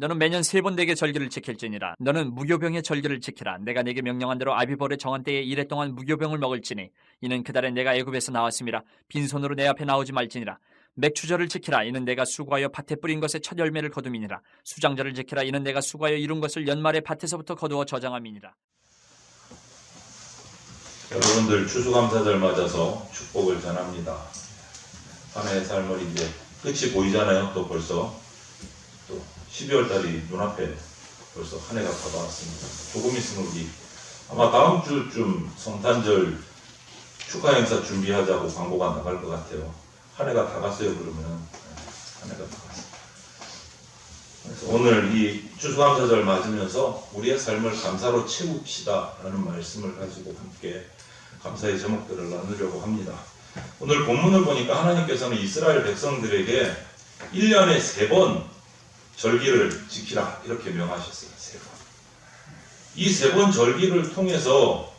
너는 매년 3번 내게 절기를 지킬지니라. 너는 무교병의 절기를 지키라. 내가 내게 명령한 대로 아비벌의 정한 때에 이래 동안 무교병을 먹을지니 이는 그달에 내가 애굽에서 나왔음이라. 빈손으로 내 앞에 나오지 말지니라. 맥추절을 지키라. 이는 내가 수고하여 밭에 뿌린 것의 첫 열매를 거둠이니라. 수장절을 지키라. 이는 내가 수고하여 이룬 것을 연말에 밭에서부터 거두어 저장함이니라. 여러분들 추수감사절 맞아서 축복을 전합니다. 한 해의 삶을 이제 끝이 보이잖아요. 또 벌써 또 12월 달이 눈앞에 벌써 한 해가 다가왔습니다. 조금 있으면 우리 아마 다음 주쯤 성탄절 축하 행사 준비하자고 광고가 나갈 것 같아요. 한 해가 다 갔어요. 그러면 한 해가 다 갔어요. 그래서 오늘 이 추수감사절 맞으면서 우리의 삶을 감사로 채웁시다 라는 말씀을 가지고 함께 감사의 제목들을 나누려고 합니다. 오늘 본문을 보니까 하나님께서는 이스라엘 백성들에게 1년에 3번 절기를 지키라 이렇게 명하셨어요. 3번. 이 3번 절기를 통해서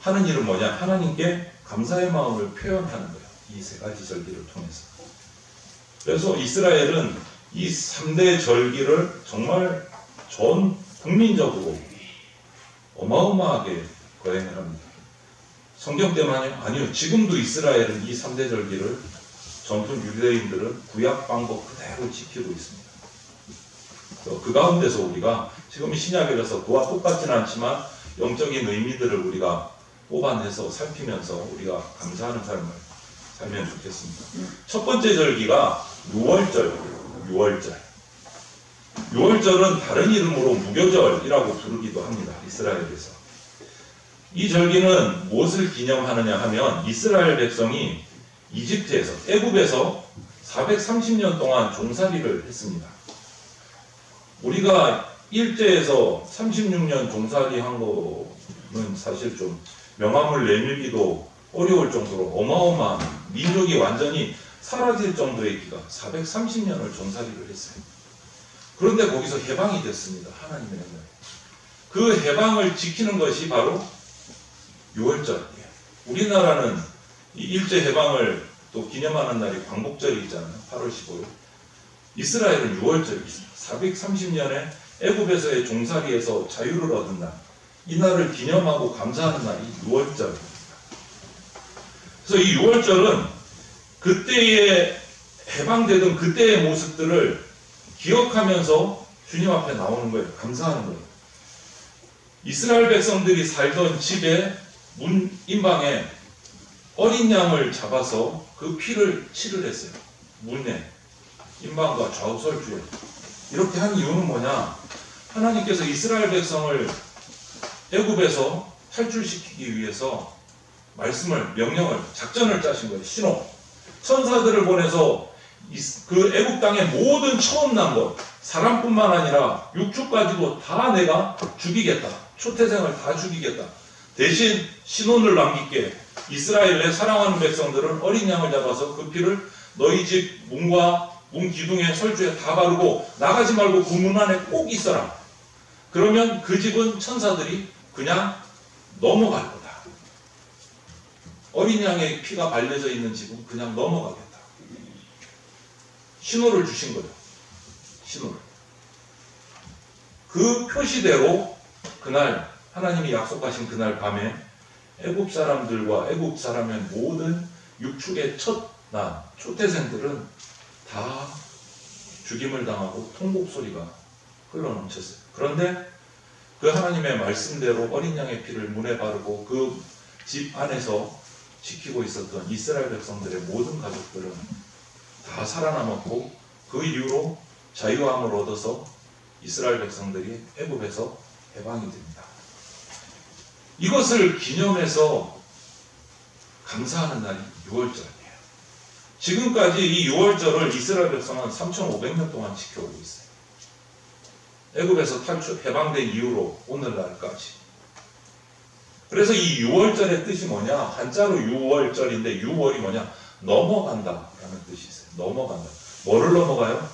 하는 일은 뭐냐? 하나님께 감사의 마음을 표현하는 거예요. 이 3가지 절기를 통해서. 그래서 이스라엘은 이 3대 절기를 정말 전 국민적으로 어마어마하게 거행을 합니다. 성경 때문에 아니요. 지금도 이스라엘은 이 3대 절기를 전통 유대인들은 구약 방법 그대로 지키고 있습니다. 그 가운데서 우리가 지금 신약이라서 그와 똑같지는 않지만 영적인 의미들을 우리가 뽑아내서 살피면서 우리가 감사하는 삶을 살면 좋겠습니다. 첫 번째 절기가 6월절. 6월절은 다른 이름으로 무교절이라고 부르기도 합니다. 이스라엘에서. 이 절기는 무엇을 기념하느냐 하면 이스라엘 백성이 이집트에서 애굽에서 430년 동안 종살이를 했습니다. 우리가 일제에서 36년 종살이 한 거는 사실 좀 명함을 내밀기도 어려울 정도로 어마어마한 민족이 완전히 사라질 정도의 기간 430년을 종살이를 했어요. 그런데 거기서 해방이 됐습니다. 하나님의 은혜. 그 해방을 지키는 것이 바로 6월절이에요. 우리나라는 이 일제 해방을 또 기념하는 날이 광복절이 있잖아요. 8월 15일. 이스라엘은 6월절이 있습니다. 430년에 애굽에서의 종살이에서 자유를 얻은 날. 이 날을 기념하고 감사하는 날이 6월절입니다. 그래서 이 6월절은 그때에 해방되던 그때의 모습들을 기억하면서 주님 앞에 나오는 거예요. 감사하는 거예요. 이스라엘 백성들이 살던 집에 문 인방에 어린 양을 잡아서 그 피를 칠을 했어요. 문에 인방과 좌우설주에. 이렇게 한 이유는 뭐냐? 하나님께서 이스라엘 백성을 애굽에서 탈출시키기 위해서 말씀을, 명령을, 작전을 짜신 거예요. 신호. 천사들을 보내서 그 애굽 땅의 모든 처음 난 것, 사람뿐만 아니라 육축까지도 다 내가 죽이겠다. 초태생을 다 죽이겠다. 대신 신혼을 남기게 이스라엘 내 사랑하는 백성들은 어린 양을 잡아서 그 피를 너희 집 문과 문 기둥에 설주에 다 바르고 나가지 말고 그 문 안에 꼭 있어라. 그러면 그 집은 천사들이 그냥 넘어갈 거다. 어린 양의 피가 발려져 있는 집은 그냥 넘어가겠다. 신호를 주신 거예요. 신호를. 그 표시대로 그날 하나님이 약속하신 그날 밤에 애굽 사람들과 애굽 사람의 모든 육축의 첫난 초태생들은 다 죽임을 당하고 통곡 소리가 흘러넘쳤어요. 그런데 그 하나님의 말씀대로 어린 양의 피를 문에 바르고 그 집 안에서 지키고 있었던 이스라엘 백성들의 모든 가족들은 다 살아남았고 그 이후로 자유함을 얻어서 이스라엘 백성들이 애굽에서 해방이 됩니다. 이것을 기념해서 감사하는 날이 6월절이에요. 지금까지 이 6월절을 이스라엘 백성은 3,500년 동안 지켜오고 있어요. 애굽에서 탈출, 해방된 이후로 오늘날까지. 그래서 이 6월절의 뜻이 뭐냐? 한자로 6월절인데 6월이 뭐냐? 넘어간다 라는 뜻이 있어요. 넘어간다. 뭐를 넘어가요?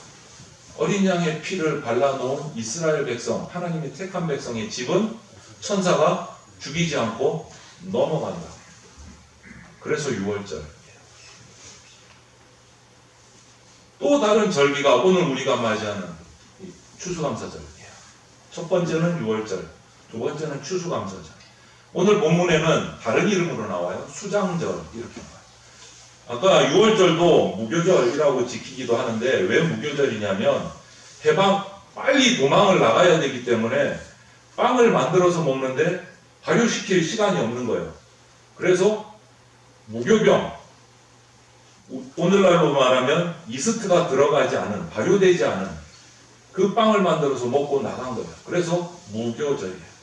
어린 양의 피를 발라놓은 이스라엘 백성, 하나님의 택한 백성의 집은 천사가 죽이지 않고 넘어간다. 그래서 6월절이에요. 또 다른 절기가 오늘 우리가 맞이하는 추수감사절이에요. 첫 번째는 6월절, 두 번째는 추수감사절. 오늘 본문에는 다른 이름으로 나와요. 수장절 이렇게 나와요. 아까 6월절도 무교절이라고 지키기도 하는데 왜 무교절이냐면 해방 빨리 도망을 나가야 되기 때문에 빵을 만들어서 먹는데 발효시킬 시간이 없는 거예요. 그래서 무교병, 오늘날로 말하면 이스트가 들어가지 않은, 발효되지 않은 그 빵을 만들어서 먹고 나간 거예요. 그래서 무교절이에요.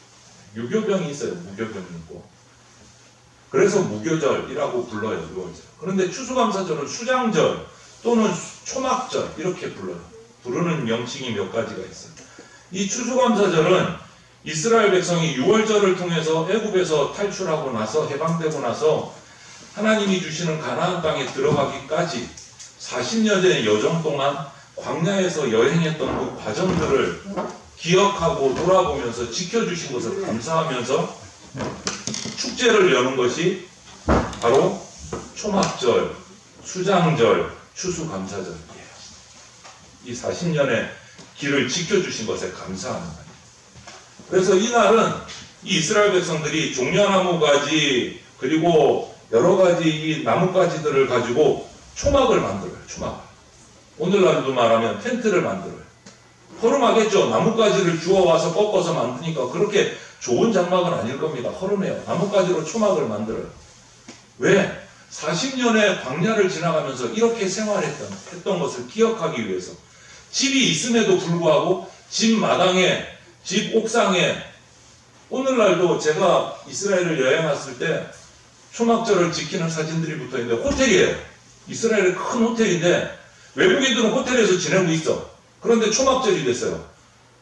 유교병이 있어요. 무교병이 있고. 그래서 무교절이라고 불러요. 6월절. 그런데 추수감사절은 수장절 또는 초막절 이렇게 불러요. 부르는 명칭이 몇 가지가 있어요. 이 추수감사절은 이스라엘 백성이 6월절을 통해서 애굽에서 탈출하고 나서 해방되고 나서 하나님이 주시는 가나안 땅에 들어가기까지 40년의 여정 동안 광야에서 여행했던 그 과정들을 기억하고 돌아보면서 지켜주신 것을 감사하면서 축제를 여는 것이 바로 초막절, 수장절, 추수감사절이에요. 이 40년의 길을 지켜주신 것에 감사하는 거예요. 그래서 이날은 이 이스라엘 백성들이 종려나무 가지 그리고 여러 가지 이 나뭇가지들을 가지고 초막을 만들어요. 초막. 오늘날도 말하면 텐트를 만들어요. 허름하겠죠. 나뭇가지를 주워와서 꺾어서 만드니까 그렇게 좋은 장막은 아닐 겁니다. 허름해요. 나뭇가지로 초막을 만들어요. 왜? 40년의 광야를 지나가면서 이렇게 생활했던 것을 기억하기 위해서 집이 있음에도 불구하고 집 마당에, 집 옥상에 오늘날도 제가 이스라엘을 여행 왔을 때 초막절을 지키는 사진들이 붙어 있는데 호텔이에요. 이스라엘의 큰 호텔인데 외국인들은 호텔에서 지내고 있어. 그런데 초막절이 됐어요.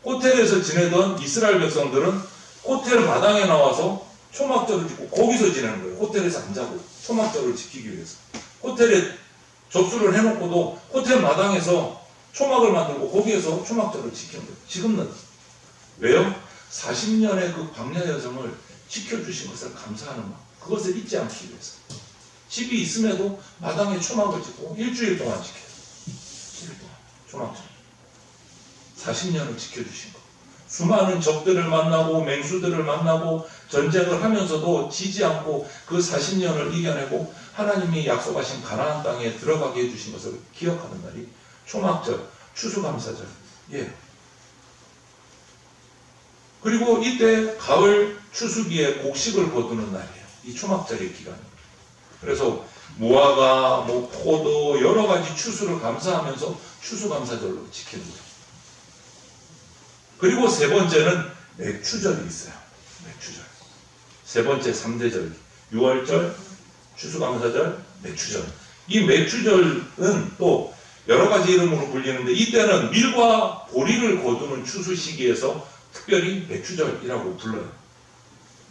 호텔에서 지내던 이스라엘 백성들은 호텔 마당에 나와서 초막절을 짓고 거기서 지내는 거예요. 호텔에서 안 자고 초막절을 지키기 위해서. 호텔에 접수를 해놓고도 호텔 마당에서 초막을 만들고 거기에서 초막절을 지키는 거예요. 지금은 왜요? 40년의 그 광야 여정을 지켜주신 것을 감사하는 마음, 그것을 잊지 않기 위해서 집이 있음에도 마당에 초막을 짓고 일주일 동안 지켜요. 일주일 동안 초막절 40년을 지켜주신 것. 수많은 적들을 만나고 맹수들을 만나고 전쟁을 하면서도 지지 않고 그 40년을 이겨내고 하나님이 약속하신 가나안 땅에 들어가게 해주신 것을 기억하는 날이 초막절, 추수감사절. 예. 그리고 이때 가을 추수기에 곡식을 거두는 날이에요. 이 초막절의 기간입니다. 그래서 무화과, 포도 여러 가지 추수를 감사하면서 추수감사절로 지키는 거예요. 그리고 세 번째는 맥추절이 있어요. 맥추절. 세 번째 3대 절기. 6월절, 추수감사절, 맥추절. 이 맥추절은 또 여러 가지 이름으로 불리는데 이때는 밀과 보리를 거두는 추수 시기에서 특별히 맥추절이라고 불러요.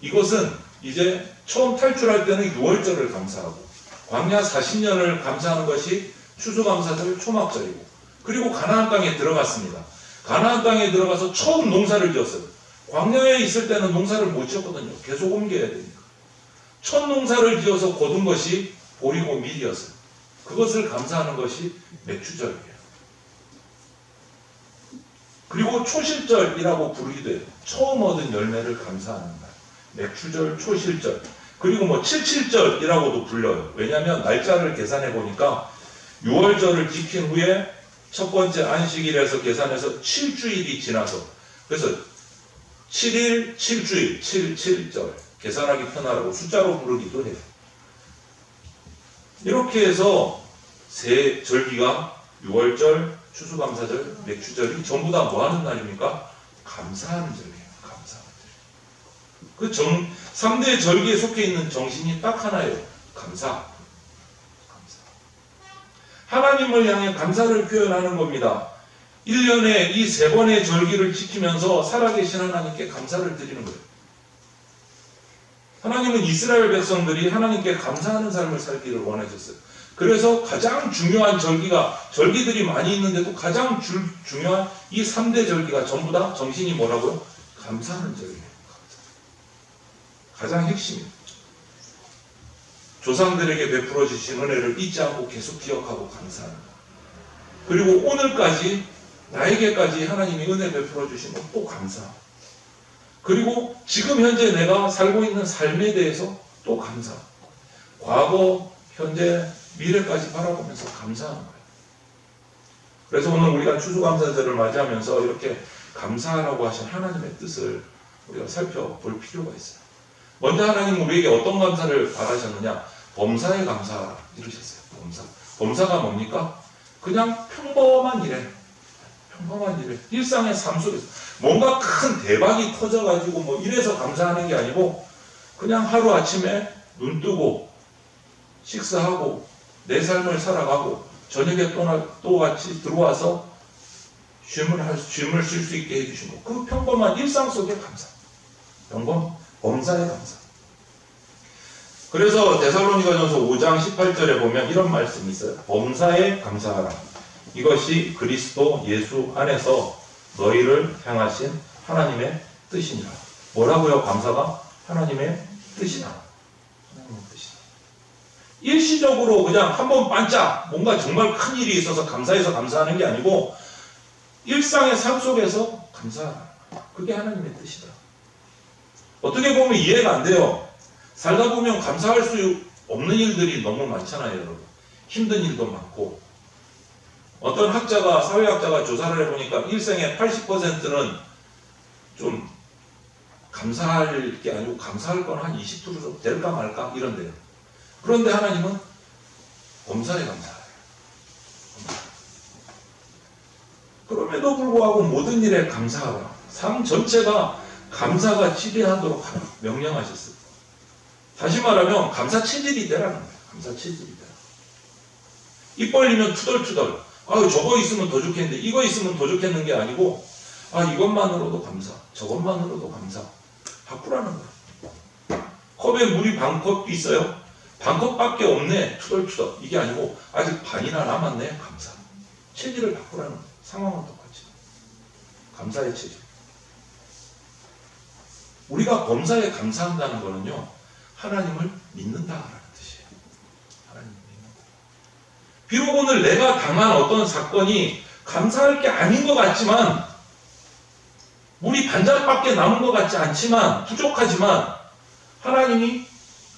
이것은 이제 처음 탈출할 때는 6월절을 감사하고 광야 40년을 감사하는 것이 추수감사절, 초막절이고 그리고 가나안 땅에 들어갔습니다. 가나안 땅에 들어가서 처음 농사를 지었어요. 광야에 있을 때는 농사를 못 지었거든요. 계속 옮겨야 되니까. 첫 농사를 지어서 거둔 것이 보리고 밀이었어요. 그것을 감사하는 것이 맥추절이에요. 그리고 초실절이라고 부르기도 해요. 처음 얻은 열매를 감사하는 날. 맥추절, 초실절. 그리고 77절이라고도 불려요. 왜냐하면 날짜를 계산해 보니까 6월절을 지킨 후에 첫 번째 안식일에서 계산해서 7주일이 지나서 그래서 7일, 7주일, 77절 계산하기 편하라고 숫자로 부르기도 해요. 이렇게 해서 세 절기가 6월절, 추수감사절, 맥추절이 전부 다 뭐 하는 날입니까? 감사하는 절이에요. 감사하는 절. 그 3대 절기에 속해 있는 정신이 딱 하나예요. 감사. 하나님을 향해 감사를 표현하는 겁니다. 1년에 이 3번의 절기를 지키면서 살아계신 하나님께 감사를 드리는 거예요. 하나님은 이스라엘 백성들이 하나님께 감사하는 삶을 살기를 원하셨어요. 그래서 가장 중요한 절기들이 많이 있는데도 가장 중요한 이 3대 절기가 전부 다 정신이 뭐라고요? 감사하는 절기예요. 가장 핵심입니다. 조상들에게 베풀어 주신 은혜를 잊지 않고 계속 기억하고 감사하는 것. 그리고 오늘까지 나에게까지 하나님이 은혜 베풀어 주신 것 또 감사하고, 그리고 지금 현재 내가 살고 있는 삶에 대해서 또 감사하고, 과거, 현재, 미래까지 바라보면서 감사하는 거예요. 그래서 오늘 우리가 추수감사절을 맞이하면서 이렇게 감사하라고 하신 하나님의 뜻을 우리가 살펴볼 필요가 있어요. 먼저 하나님 우리에게 어떤 감사를 바라셨느냐? 범사에 감사하라 이러셨어요. 범사가 뭡니까? 그냥 평범한 일에, 일상의 삶 속에서 뭔가 큰 대박이 터져가지고 뭐 이래서 감사하는 게 아니고, 그냥 하루아침에 눈 뜨고 식사하고 내 삶을 살아가고 저녁에 또 같이 들어와서 쉼을 쉴 수 있게 해주신 것, 그 평범한 일상 속의 감사, 범사의 감사. 그래서 데살로니가전서 5장 18절에 보면 이런 말씀이 있어요. 범사에 감사하라. 이것이 그리스도 예수 안에서 너희를 향하신 하나님의 뜻이니라. 뭐라고요? 감사가 하나님의 뜻이다. 하나님의 뜻이다. 일시적으로 그냥 한번 반짝 뭔가 정말 큰 일이 있어서 감사해서 감사하는 게 아니고, 일상의 삶 속에서 감사하라. 그게 하나님의 뜻이다. 어떻게 보면 이해가 안 돼요. 살다 보면 감사할 수 없는 일들이 너무 많잖아요, 여러분. 힘든 일도 많고. 어떤 사회학자가 조사를 해보니까 일생의 80%는 좀 감사할 게 아니고 감사할 건 한 20% 정도 될까 말까 이런데요. 그런데 하나님은 범사에 감사해요. 그럼에도 불구하고 모든 일에 감사하라. 삶 전체가 감사가 지배하도록 하라 명령하셨어요. 다시 말하면 감사 체질이 되라는 거예요. 감사 체질이 되라. 입 벌리면 투덜투덜. 저거 있으면 더 좋겠는데, 이거 있으면 더 좋겠는 게 아니고, 이것만으로도 감사, 저것만으로도 감사. 바꾸라는 거예요. 컵에 물이 반컵 있어요. 반컵밖에 없네. 투덜투덜. 이게 아니고 아직 반이나 남았네. 감사. 체질을 바꾸라는 거예요. 상황은 똑같이. 감사의 체질. 우리가 범사에 감사한다는 거는요, 하나님을 믿는다라는 뜻이에요. 하나님을 믿는다. 비록 오늘 내가 당한 어떤 사건이 감사할 게 아닌 것 같지만, 물이 반잔밖에 남은 것 같지 않지만, 부족하지만 하나님이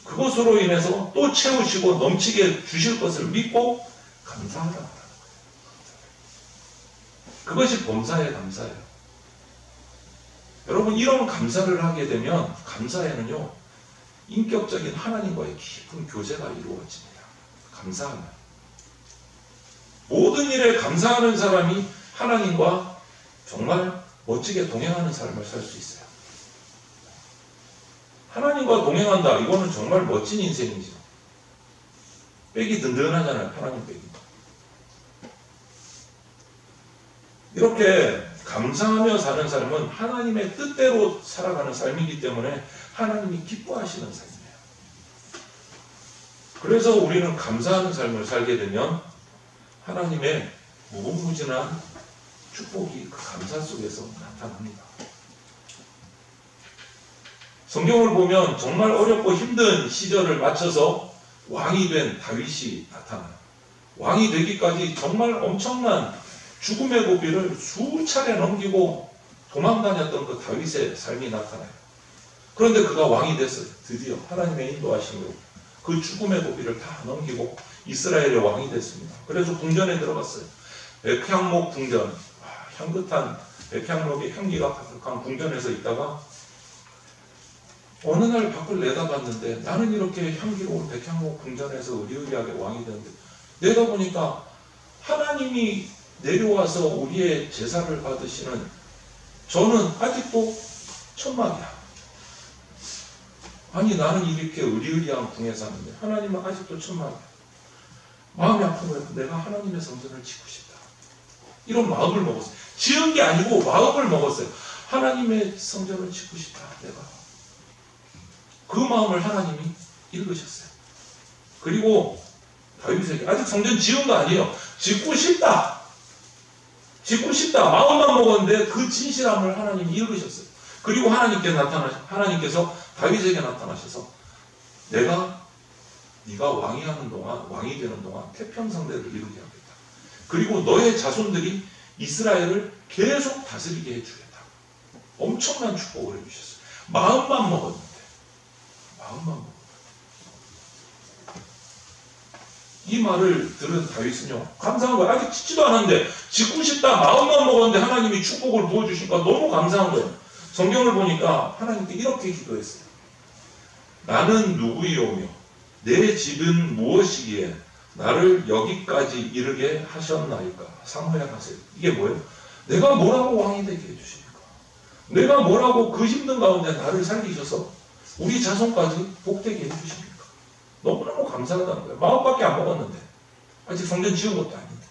그것으로 인해서 또 채우시고 넘치게 주실 것을 믿고 감사하라고 하는 거예요. 그것이 범사의 감사예요. 여러분, 이런 감사를 하게 되면 감사에는요, 인격적인 하나님과의 깊은 교제가 이루어집니다. 감사하면. 모든 일에 감사하는 사람이 하나님과 정말 멋지게 동행하는 삶을 살 수 있어요. 하나님과 동행한다. 이거는 정말 멋진 인생이죠. 백이 든든하잖아요. 하나님 백이. 이렇게 감사하며 사는 삶은 하나님의 뜻대로 살아가는 삶이기 때문에 하나님이 기뻐하시는 삶이에요. 그래서 우리는 감사하는 삶을 살게 되면 하나님의 무궁무진한 축복이 그 감사 속에서 나타납니다. 성경을 보면 정말 어렵고 힘든 시절을 마쳐서 왕이 된 다윗이 나타나요. 왕이 되기까지 정말 엄청난 죽음의 고비를 수차례 넘기고 도망다녔던 그 다윗의 삶이 나타나요. 그런데 그가 왕이 됐어요. 드디어 하나님의 인도하심으로 그 죽음의 고비를 다 넘기고 이스라엘의 왕이 됐습니다. 그래서 궁전에 들어갔어요. 백향목 궁전, 향긋한 백향목의 향기가 가득한 궁전에서 있다가 어느 날 밖을 내다봤는데, 나는 이렇게 향기로운 백향목 궁전에서 의리의리하게 왕이 되는데, 내다보니까 하나님이 내려와서 우리의 제사를 받으시는 저는 아직도 천막이야. 아니, 나는 이렇게 의리의리한 궁에 사는데 하나님은 아직도 천막이야. 마음이 아프면 내가 하나님의 성전을 짓고 싶다. 이런 마음을 먹었어요. 지은 게 아니고 마음을 먹었어요. 하나님의 성전을 짓고 싶다. 내가. 그 마음을 하나님이 읽으셨어요. 그리고 다윗에게 아직 성전 지은 거 아니에요. 짓고 싶다. 마음만 먹었는데 그 진실함을 하나님이 읽으셨어요. 그리고 하나님께서 다윗에게 나타나셔서 네가 왕이 되는 동안 태평성대를 이루게 하겠다. 그리고 너의 자손들이 이스라엘을 계속 다스리게 해주겠다. 엄청난 축복을 해주셨어요. 마음만 먹었는데. 마음만 먹었는데. 이 말을 들은 다윗은요, 감사한 거예요. 아직 짓지도 않았는데 짓고 싶다 마음만 먹었는데 하나님이 축복을 부어주시니까 너무 감사한 거예요. 성경을 보니까 하나님께 이렇게 기도했어요. 나는 누구이오며 내 집은 무엇이기에 나를 여기까지 이르게 하셨나이까. 사모양하세요. 이게 뭐예요? 내가 뭐라고 왕이 되게 해주십니까? 내가 뭐라고 그 힘든 가운데 나를 살리셔서 우리 자손까지 복되게 해주십니까? 너무너무 감사하다는 거예요. 마음밖에 안 먹었는데 아직 성전 지은 것도 아닌데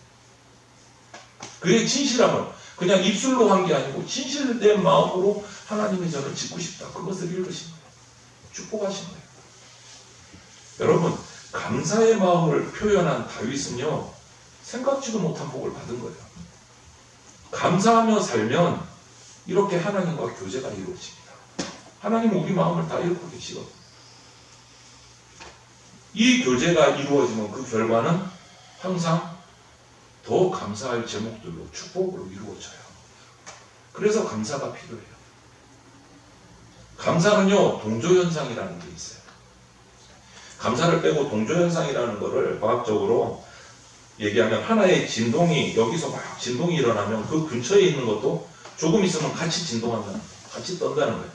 그의 진실함을 그냥 입술로 한 게 아니고 진실된 마음으로 하나님이 저를 짓고 싶다. 그것을 이루신 거예요. 축복하신 거예요. 여러분, 감사의 마음을 표현한 다윗은요, 생각지도 못한 복을 받은 거예요. 감사하며 살면 이렇게 하나님과 교제가 이루어집니다. 하나님은 우리 마음을 다 읽고 계시거든요. 이 교제가 이루어지면 그 결과는 항상 더 감사할 제목들로 축복으로 이루어져요. 그래서 감사가 필요해요. 감사는요, 동조현상이라는 게 있어요. 감사를 빼고 동조현상이라는 거를 과학적으로 얘기하면 하나의 진동이 여기서 막 진동이 일어나면 그 근처에 있는 것도 조금 있으면 같이 진동하면 같이 떤다는 거예요.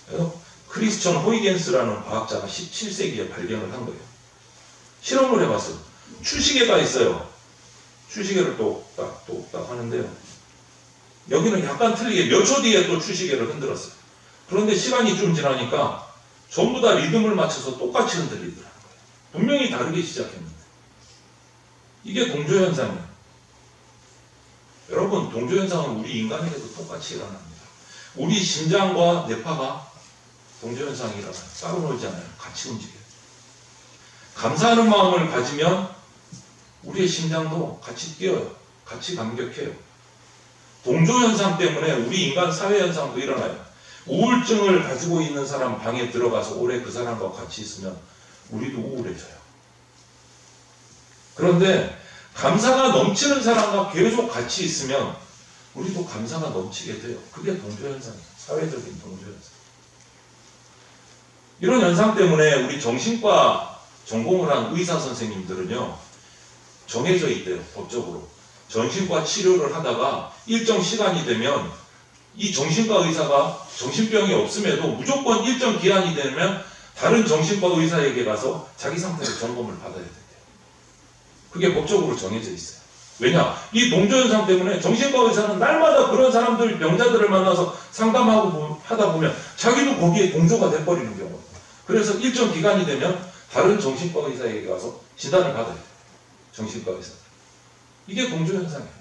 그래서 크리스천 호이겐스라는 과학자가 17세기에 발견을 한 거예요. 실험을 해봤어요. 추시개가 있어요. 추시개를 똑딱똑딱 하는데요. 여기는 약간 틀리게 몇 초 뒤에 또 추시개를 흔들었어요. 그런데 시간이 좀 지나니까 전부 다 리듬을 맞춰서 똑같이 흔들리더라고요. 분명히 다르게 시작했는데. 이게 동조현상이에요. 여러분, 동조현상은 우리 인간에게도 똑같이 일어납니다. 우리 심장과 뇌파가 동조현상이 일어나요. 따로 놀지 않아요. 같이 움직여요. 감사하는 마음을 가지면 우리의 심장도 같이 뛰어요. 같이 감격해요. 동조현상 때문에 우리 인간 사회현상도 일어나요. 우울증을 가지고 있는 사람 방에 들어가서 오래 그 사람과 같이 있으면 우리도 우울해져요. 그런데 감사가 넘치는 사람과 계속 같이 있으면 우리도 감사가 넘치게 돼요. 그게 동조현상이에요. 사회적인 동조현상. 이런 현상 때문에 우리 정신과 전공을 한 의사 선생님들은요, 정해져 있대요. 법적으로. 정신과 치료를 하다가 일정 시간이 되면 이 정신과 의사가 정신병이 없음에도 무조건 일정 기한이 되면 다른 정신과 의사에게 가서 자기 상태를 점검을 받아야 된대요. 그게 법적으로 정해져 있어요. 왜냐? 이 동조현상 때문에 정신과 의사는 날마다 그런 사람들, 병자들을 만나서 상담하고 하다 보면 자기도 거기에 동조가 돼버리는 경우. 그래서 일정 기간이 되면 다른 정신과 의사에게 가서 진단을 받아야 돼요. 정신과 의사. 이게 동조현상이에요.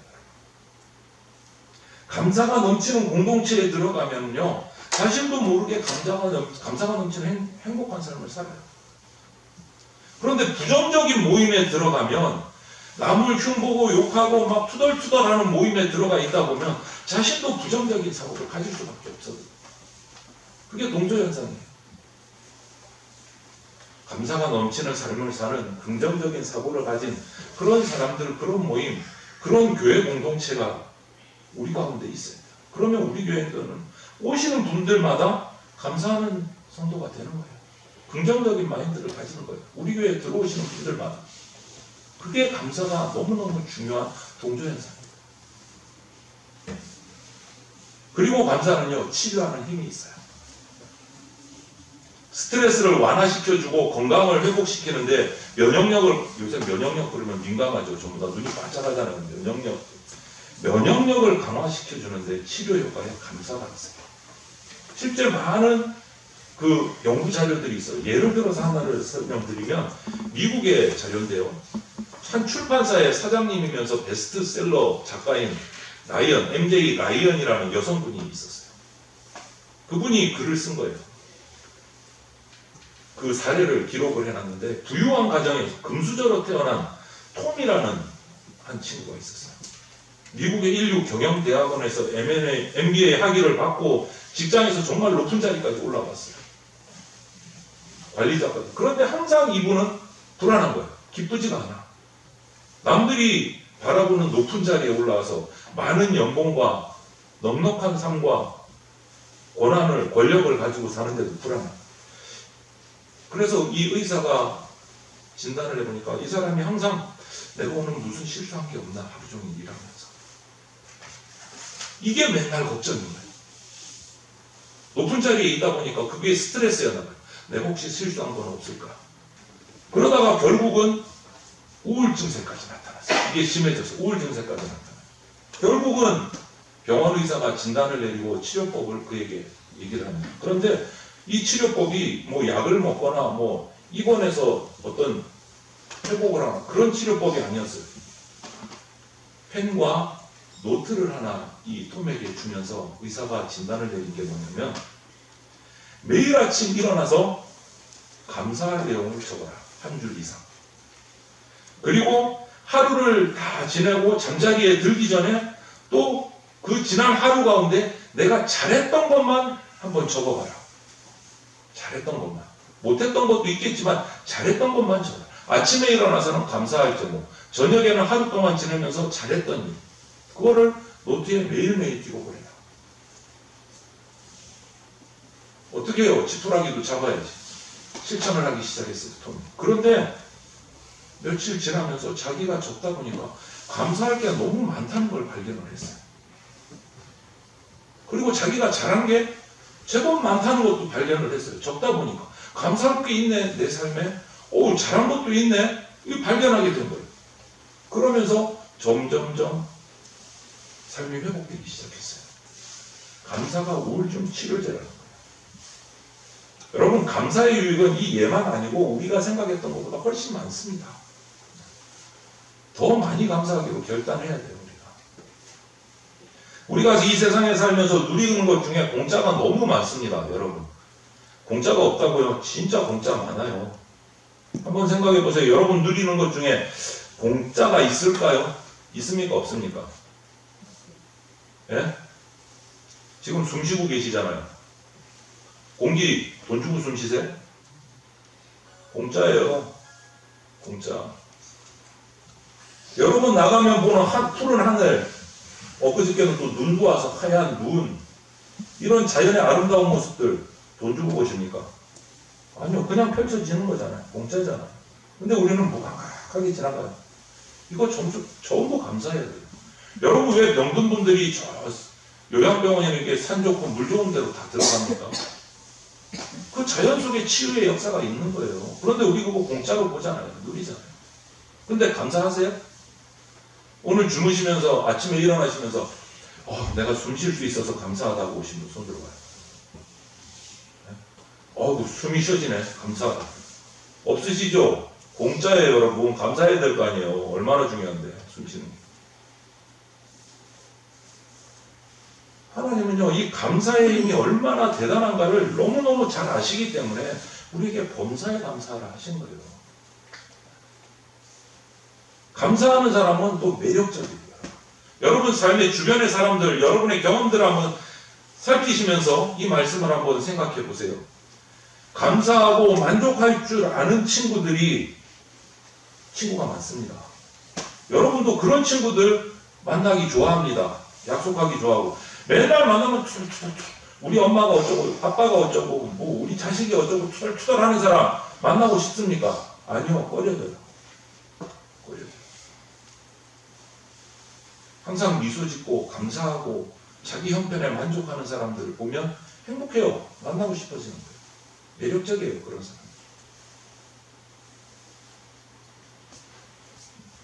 감사가 넘치는 공동체에 들어가면요, 자신도 모르게 감사가 넘치는 행복한 삶을 살아요. 그런데 부정적인 모임에 들어가면 남을 흉보고 욕하고 막 투덜투덜하는 모임에 들어가 있다 보면 자신도 부정적인 사고를 가질 수밖에 없어요. 그게 동조현상이에요. 감사가 넘치는 삶을 사는 긍정적인 사고를 가진 그런 사람들, 그런 모임, 그런 교회 공동체가 우리 가운데 있어요. 그러면 우리 교회들은 오시는 분들마다 감사하는 성도가 되는 거예요. 긍정적인 마인드를 가지는 거예요. 우리 교회에 들어오시는 분들마다. 그게 감사가 너무너무 중요한 동조현상입니다. 그리고 감사는요, 치료하는 힘이 있어요. 스트레스를 완화시켜주고 건강을 회복시키는데 요새 면역력 그러면 민감하죠. 전부 다 눈이 반짝하잖아요. 면역력을 강화시켜주는데 치료 효과에 감사가 있어요. 실제 많은 그 연구 자료들이 있어요. 예를 들어서 하나를 설명드리면 미국의 자료인데요. 한 출판사의 사장님이면서 베스트셀러 작가인 MJ 라이언이라는 여성분이 있었어요. 그분이 글을 쓴 거예요. 그 사례를 기록을 해놨는데 부유한 가정에서 금수저로 태어난 톰이라는 한 친구가 있었어요. 미국의 인류 경영대학원에서 MBA 학위를 받고 직장에서 정말 높은 자리까지 올라갔어요. 관리자까지. 그런데 항상 이분은 불안한 거예요. 기쁘지가 않아. 남들이 바라보는 높은 자리에 올라와서 많은 연봉과 넉넉한 삶과 권한을, 권력을 가지고 사는데도 불안해. 그래서 이 의사가 진단을 해보니까 이 사람이 항상 내가 오늘 무슨 실수한 게 없나 하루 종일 일하면서 이게 맨날 걱정인 거예요. 높은 자리에 있다 보니까 그게 스트레스였나 봐요. 내가 혹시 실수한 건 없을까? 그러다가 결국은 우울 증세까지 나타났어요. 이게 심해져서 우울 증세까지 나타나요. 결국은 병원 의사가 진단을 내리고 치료법을 그에게 얘기를 합니다. 그런데 이 치료법이 뭐 약을 먹거나 뭐 입원해서 어떤 회복을 하는 그런 치료법이 아니었어요. 펜과 노트를 하나 이 톰에게 주면서 의사가 진단을 내린 게 뭐냐면 매일 아침 일어나서 감사할 내용을 적어라. 한 줄 이상. 그리고 하루를 다 지내고 잠자리에 들기 전에 또 그 지난 하루 가운데 내가 잘했던 것만 한번 적어봐라. 잘했던 것만. 못했던 것도 있겠지만 잘했던 것만 적어라. 아침에 일어나서는 감사할 점을, 저녁에는 하루 동안 지내면서 잘했던 일, 그거를 노트에 매일매일 기록을 해요. 어떻게 해요? 지푸라기도 잡아야지. 실천을 하기 시작했어요, 톰이. 그런데 며칠 지나면서 자기가 적다 보니까 감사할 게 너무 많다는 걸 발견을 했어요. 그리고 자기가 잘한 게 제법 많다는 것도 발견을 했어요. 적다 보니까 감사할 게 있네, 내 삶에. 오, 잘한 것도 있네. 이거 발견하게 된 거예요. 그러면서 점점점 삶이 회복되기 시작했어요. 감사가 우울증 치료제라는 거예요. 여러분, 감사의 유익은 이 예만 아니고 우리가 생각했던 것보다 훨씬 많습니다. 더 많이 감사하기로 결단해야 돼요. 우리가 이 세상에 살면서 누리는 것 중에 공짜가 너무 많습니다. 여러분, 공짜가 없다고요? 진짜 공짜 많아요. 한번 생각해 보세요. 여러분 누리는 것 중에 공짜가 있을까요? 있습니까? 없습니까? 예? 지금 숨 쉬고 계시잖아요. 공기 돈 주고 숨 쉬세요? 공짜예요. 공짜. 여러분 나가면 보는 푸른 하늘, 엊그저께는 또 눈도 와서 하얀 눈, 이런 자연의 아름다운 모습들 돈 주고 보십니까? 아니요, 그냥 펼쳐지는 거잖아요. 공짜잖아요. 근데 우리는 무감각하게 지나가요. 이거 전부 감사해야 돼요. 여러분, 왜 병든 분들이 저 요양병원에 이렇게 산 좋고 물 좋은 데로 다 들어갑니까? 그 자연 속에 치유의 역사가 있는 거예요. 그런데 우리 그거 공짜로 보잖아요. 누리잖아요. 근데 감사하세요? 오늘 주무시면서 아침에 일어나시면서 내가 숨 쉴 수 있어서 감사하다고 오신 분 손 들어봐요. 숨이 쉬어지네. 감사하다. 없으시죠? 공짜예요, 여러분. 감사해야 될 거 아니에요. 얼마나 중요한데, 숨 쉬는 게. 하나님은요, 이 감사의 힘이 얼마나 대단한가를 너무너무 잘 아시기 때문에 우리에게 범사에 감사하라 하신 거예요. 감사하는 사람은 또 매력적이에요. 여러분 삶의 주변의 사람들, 여러분의 경험들을 한번 살피시면서 이 말씀을 한번 생각해 보세요. 감사하고 만족할 줄 아는 친구가 많습니다. 여러분도 그런 친구들 만나기 좋아합니다. 약속하기 좋아하고. 맨날 만나면 우리 엄마가 어쩌고, 아빠가 어쩌고, 뭐 우리 자식이 어쩌고 투덜투덜하는 사람 만나고 싶습니까? 아니요, 꺼려져요. 항상 미소 짓고 감사하고 자기 형편에 만족하는 사람들을 보면 행복해요. 만나고 싶어지는 거예요. 매력적이에요, 그런 사람.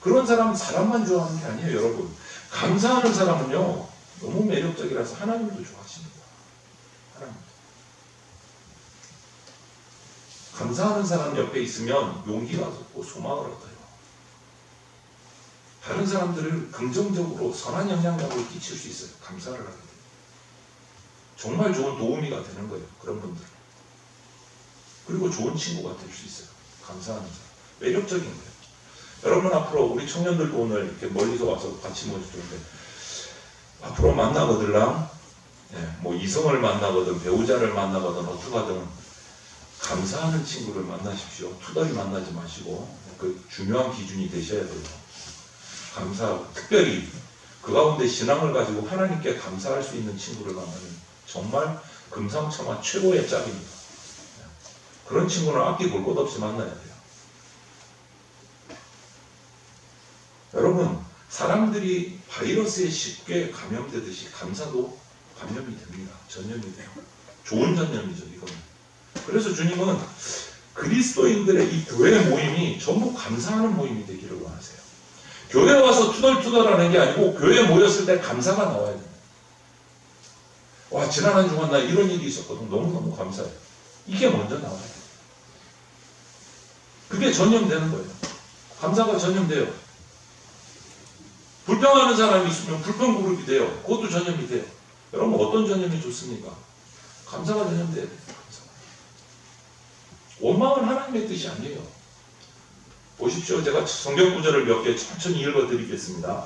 그런 사람은 사람만 좋아하는 게 아니에요, 여러분. 감사하는 사람은요, 너무 매력적이라서 하나님도 좋아하십니다. 하나님도. 감사하는 사람 옆에 있으면 용기가 얻고 소망을 얻어요. 다른 사람들을 긍정적으로 선한 영향력을 끼칠 수 있어요. 감사를 하게 돼요. 정말 좋은 도우미가 되는 거예요. 그런 분들. 그리고 좋은 친구가 될 수 있어요. 감사하는 사람. 매력적인 거예요. 여러분, 앞으로 우리 청년들도 오늘 이렇게 멀리서 와서 같이 모였는데 앞으로 만나거들랑 뭐 이성을 만나거든 배우자를 만나거든 어떻게 하든 감사하는 친구를 만나십시오. 투덜이 만나지 마시고 그 중요한 기준이 되셔야 돼요. 감사하고 특별히 그 가운데 신앙을 가지고 하나님께 감사할 수 있는 친구를 만나면 정말 금상첨화 최고의 짝입니다. 그런 친구는 앞뒤 볼 것 없이 만나야 돼요. 여러분, 사람들이 바이러스에 쉽게 감염되듯이 감사도 감염이 됩니다. 전염이 돼요. 좋은 전염이죠, 이거는. 그래서 주님은 그리스도인들의 이 교회 모임이 전부 감사하는 모임이 되기를 원하세요. 교회 와서 투덜투덜하는 게 아니고 교회에 모였을 때 감사가 나와야 됩니다. 와, 지난 한 주간 나 이런 일이 있었거든. 너무너무 감사해요. 이게 먼저 나와야 돼요. 그게 전염되는 거예요. 감사가 전염돼요. 불평하는 사람이 있으면 불평 그룹이 돼요. 그것도 전염이 돼요. 여러분, 어떤 전염이 좋습니까? 감사가 전염돼야 돼요. 감사가. 원망은 하나님의 뜻이 아니에요. 보십시오. 제가 성경 구절을 몇 개 천천히 읽어드리겠습니다.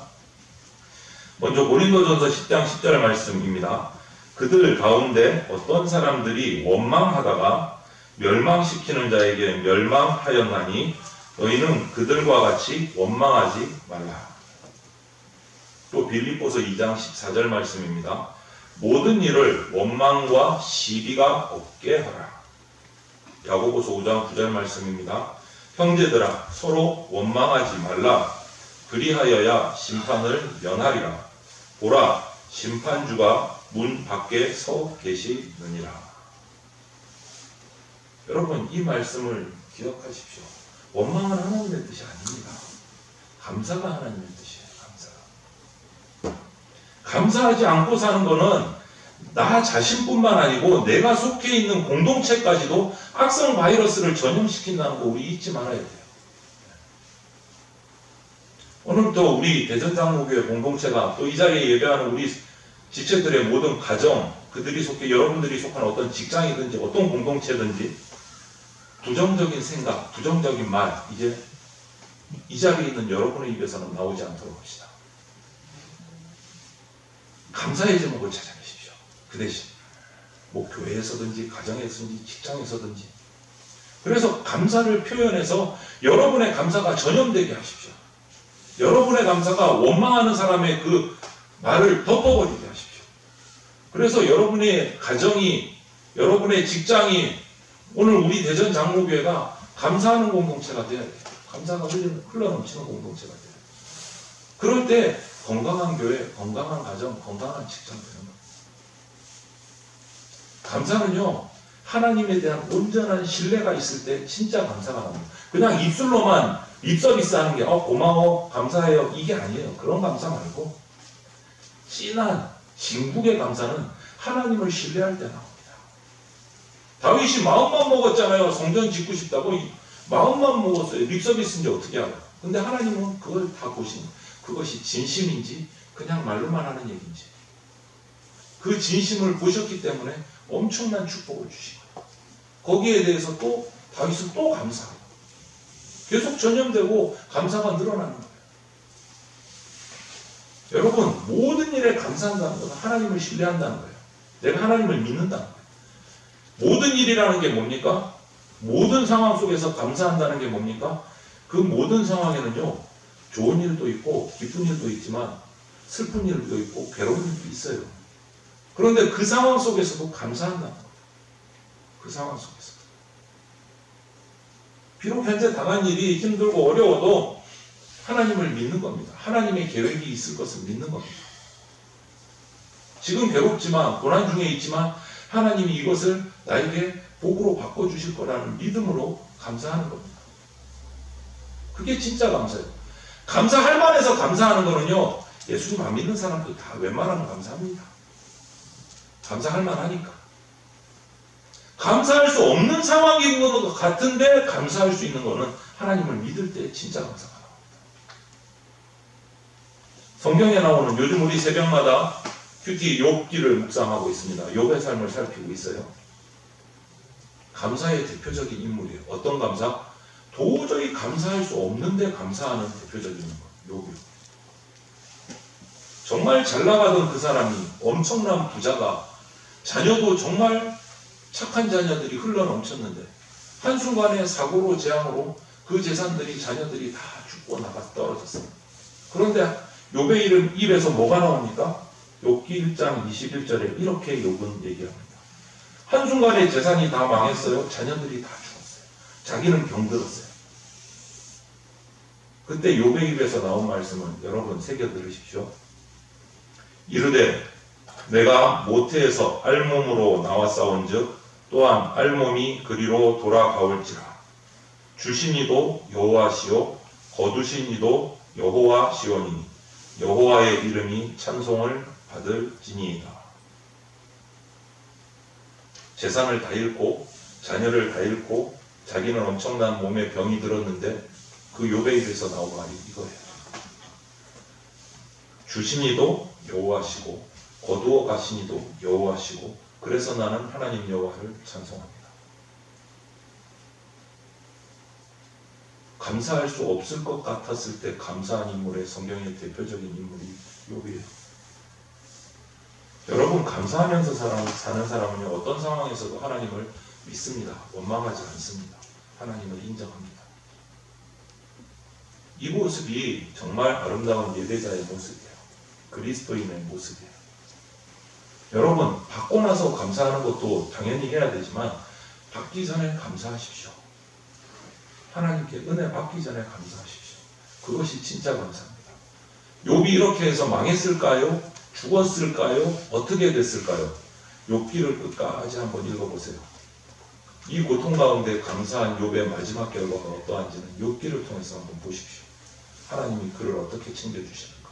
먼저 고린도전서 10장 10절 말씀입니다. 그들 가운데 어떤 사람들이 원망하다가 멸망시키는 자에게 멸망하였나니 너희는 그들과 같이 원망하지 말라. 또 빌립보서 2장 14절 말씀입니다. 모든 일을 원망과 시비가 없게 하라. 야고보서 5장 9절 말씀입니다. 형제들아 서로 원망하지 말라. 그리하여야 심판을 면하리라. 보라 심판주가 문 밖에 서 계시느니라. 여러분, 이 말씀을 기억하십시오. 원망은 하나님의 뜻이 아닙니다. 감사가 하나님의 뜻이에요. 감사하지 않고 사는 거는 나 자신뿐만 아니고 내가 속해 있는 공동체까지도 악성 바이러스를 전염시킨다는 거 우리 잊지 말아야 돼요. 오늘도 우리 대전장로교회 공동체가 또 이 자리에 예배하는 우리 지체들의 모든 가정, 그들이 속해 여러분들이 속한 어떤 직장이든지 어떤 공동체든지 부정적인 생각, 부정적인 말 이제 이 자리에 있는 여러분의 입에서는 나오지 않도록 합시다. 감사의 제목을 찾아내십시오. 그 대신 뭐 교회에서든지 가정에서든지 직장에서든지 그래서 감사를 표현해서 여러분의 감사가 전염되게 하십시오. 여러분의 감사가 원망하는 사람의 그 말을 덮어버리게 하십시오. 그래서 여러분의 가정이 여러분의 직장이 오늘 우리 대전 장로교회가 감사하는 공동체가 돼야 돼요. 감사가 흘러넘치는 공동체가 돼요. 그럴 때 건강한 교회, 건강한 가정, 건강한 직장 되는 거예요. 감사는요, 하나님에 대한 온전한 신뢰가 있을 때 진짜 감사가 납니다. 그냥 입술로만 립서비스 하는 게 고마워, 감사해요 이게 아니에요. 그런 감사 말고 진한 진국의 감사는 하나님을 신뢰할 때 나옵니다. 다윗이 마음만 먹었잖아요. 성전 짓고 싶다고 마음만 먹었어요. 립서비스인지 어떻게 알아요. 근데 하나님은 그걸 다 보신 그것이 진심인지 그냥 말로만 하는 얘기인지 그 진심을 보셨기 때문에 엄청난 축복을 주시고 거기에 대해서 또 다윗은 또 감사하고 계속 전염되고 감사가 늘어나는 거예요. 여러분, 모든 일에 감사한다는 것은 하나님을 신뢰한다는 거예요. 내가 하나님을 믿는다는 거예요. 모든 일이라는 게 뭡니까? 모든 상황 속에서 감사한다는 게 뭡니까? 그 모든 상황에는요, 좋은 일도 있고 기쁜 일도 있지만 슬픈 일도 있고 괴로운 일도 있어요. 그런데 그 상황 속에서도 감사한다는 거예요. 그 상황 속에서. 비록 현재 당한 일이 힘들고 어려워도 하나님을 믿는 겁니다. 하나님의 계획이 있을 것을 믿는 겁니다. 지금 괴롭지만 고난 중에 있지만 하나님이 이것을 나에게 복으로 바꿔주실 거라는 믿음으로 감사하는 겁니다. 그게 진짜 감사예요. 감사할 만해서 감사하는 거는요, 예수님 안 믿는 사람도 다 웬만하면 감사합니다. 감사할 만하니까. 감사할 수 없는 상황이 있는 것 같은데 감사할 수 있는 거는 하나님을 믿을 때 진짜 감사가 나옵니다. 성경에 나오는 요즘 우리 새벽마다 큐티 욥기를 묵상하고 있습니다. 욥의 삶을 살피고 있어요. 감사의 대표적인 인물이에요. 어떤 감사? 도저히 감사할 수 없는데 감사하는 대표적인 인물, 욥이요. 정말 잘 나가던 그 사람이 엄청난 부자가 자녀도 정말 착한 자녀들이 흘러넘쳤는데 한순간에 사고로 재앙으로 그 재산들이 자녀들이 다 죽고 나가 떨어졌습니다. 그런데 욥의 이름 입에서 뭐가 나옵니까? 욥기 1장 21절에 이렇게 욥은 얘기합니다. 한순간에 재산이 다 망했어요. 자녀들이 다 죽었어요. 자기는 병들었어요. 그때 욥의 입에서 나온 말씀은 여러분 새겨 들으십시오. 이르되 내가 모태에서 알몸으로 나왔사온즉 또한 알몸이 그리로 돌아가올지라. 주신 이도 여호와시요 거두신 이도 여호와시오니 여호와의 이름이 찬송을 받을지니이다. 재산을 다 잃고 자녀를 다 잃고 자기는 엄청난 몸에 병이 들었는데 그 욥의 입에서 나온 말이 이거예요. 주신 이도 여호와시고 거두어 가신 이도 여호와시고 그래서 나는 하나님 여호와를 찬송합니다. 감사할 수 없을 것 같았을 때 감사한 인물의 성경의 대표적인 인물이 욥이에요. 여러분 감사하면서 사는 사람은 어떤 상황에서도 하나님을 믿습니다. 원망하지 않습니다. 하나님을 인정합니다. 이 모습이 정말 아름다운 예배자의 모습이에요. 그리스도인의 모습이에요. 여러분 받고 나서 감사하는 것도 당연히 해야 되지만 받기 전에 감사하십시오. 하나님께 은혜 받기 전에 감사하십시오. 그것이 진짜 감사입니다. 욥이 이렇게 해서 망했을까요? 죽었을까요? 어떻게 됐을까요? 욥기를 끝까지 한번 읽어보세요. 이 고통 가운데 감사한 욥의 마지막 결과가 어떠한지는 욥기를 통해서 한번 보십시오. 하나님이 그를 어떻게 챙겨주십니까?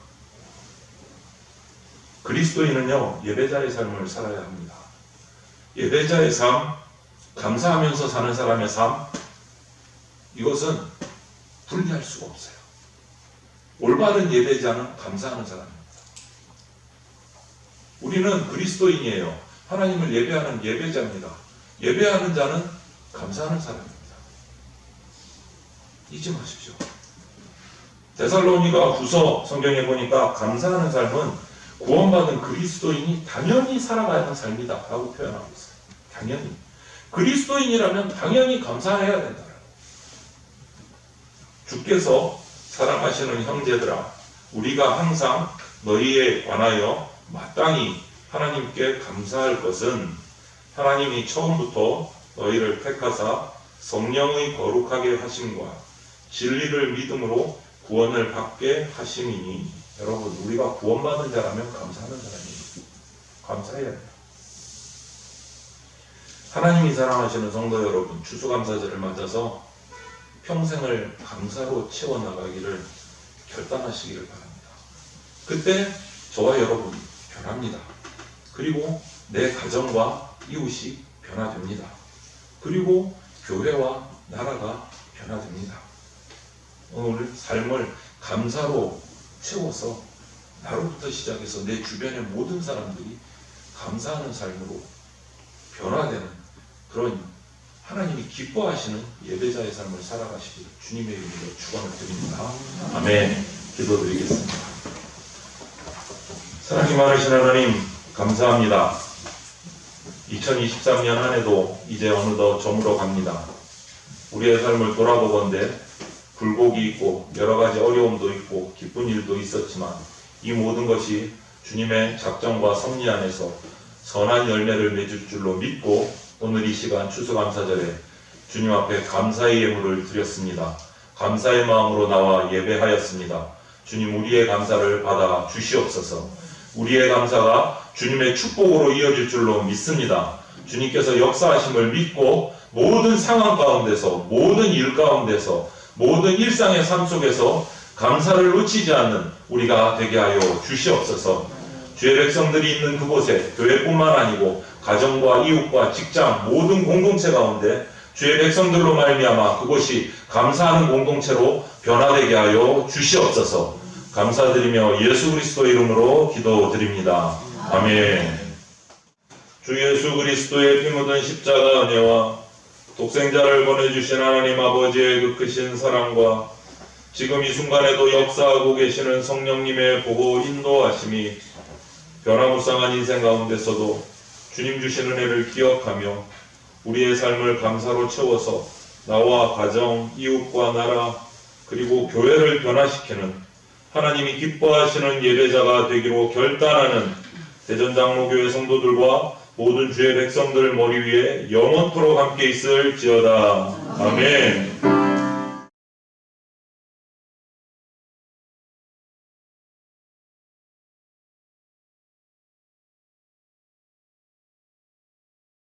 그리스도인은요 예배자의 삶을 살아야 합니다. 예배자의 삶, 감사하면서 사는 사람의 삶, 이것은 분리할 수가 없어요. 올바른 예배자는 감사하는 사람입니다. 우리는 그리스도인이에요. 하나님을 예배하는 예배자입니다. 예배하는 자는 감사하는 사람입니다. 잊지 마십시오. 데살로니가 후서 성경에 보니까 감사하는 삶은 구원받은 그리스도인이 당연히 살아가야 하는 삶이다 라고 표현하고 있어요. 당연히. 그리스도인이라면 당연히 감사해야 된다. 주께서 사랑하시는 형제들아 우리가 항상 너희에 관하여 마땅히 하나님께 감사할 것은 하나님이 처음부터 너희를 택하사 성령의 거룩하게 하심과 진리를 믿음으로 구원을 받게 하심이니. 여러분 우리가 구원받은 자라면 감사하는 사람이에요. 감사해야 돼요. 하나님이 사랑하시는 성도 여러분, 추수감사절을 맞아서 평생을 감사로 채워나가기를 결단하시기를 바랍니다. 그때 저와 여러분이 변합니다. 그리고 내 가정과 이웃이 변화됩니다. 그리고 교회와 나라가 변화됩니다. 오늘 삶을 감사로 채워서 나로부터 시작해서 내 주변의 모든 사람들이 감사하는 삶으로 변화되는 그런 하나님이 기뻐하시는 예배자의 삶을 살아가시길 주님의 이름으로 축원을 드립니다. 아멘. 기도드리겠습니다. 사랑이 많으신 하나님 감사합니다. 2023년 한 해도 이제 어느덧 저물어 갑니다. 우리의 삶을 돌아보건대 굴곡이 있고 여러 가지 어려움도 있고 기쁜 일도 있었지만 이 모든 것이 주님의 작정과 섭리 안에서 선한 열매를 맺을 줄로 믿고 오늘 이 시간 추수감사절에 주님 앞에 감사의 예물을 드렸습니다. 감사의 마음으로 나와 예배하였습니다. 주님 우리의 감사를 받아 주시옵소서. 우리의 감사가 주님의 축복으로 이어질 줄로 믿습니다. 주님께서 역사하심을 믿고 모든 상황 가운데서 모든 일 가운데서 모든 일상의 삶 속에서 감사를 놓치지 않는 우리가 되게 하여 주시옵소서. 주의 백성들이 있는 그곳에 교회뿐만 아니고 가정과 이웃과 직장 모든 공동체 가운데 주의 백성들로 말미암아 그곳이 감사하는 공동체로 변화되게 하여 주시옵소서. 감사드리며 예수 그리스도 이름으로 기도드립니다. 아멘. 주 예수 그리스도의 피 묻은 십자가 은혜와 독생자를 보내주신 하나님 아버지의 그 크신 사랑과 지금 이 순간에도 역사하고 계시는 성령님의 보호 인도하심이 변화무쌍한 인생 가운데서도 주님 주신 은혜를 기억하며 우리의 삶을 감사로 채워서 나와 가정, 이웃과 나라 그리고 교회를 변화시키는 하나님이 기뻐하시는 예배자가 되기로 결단하는 대전장로교회 성도들과 모든 주의 백성들 머리 위에 영원토록 함께 있을지어다. 아멘.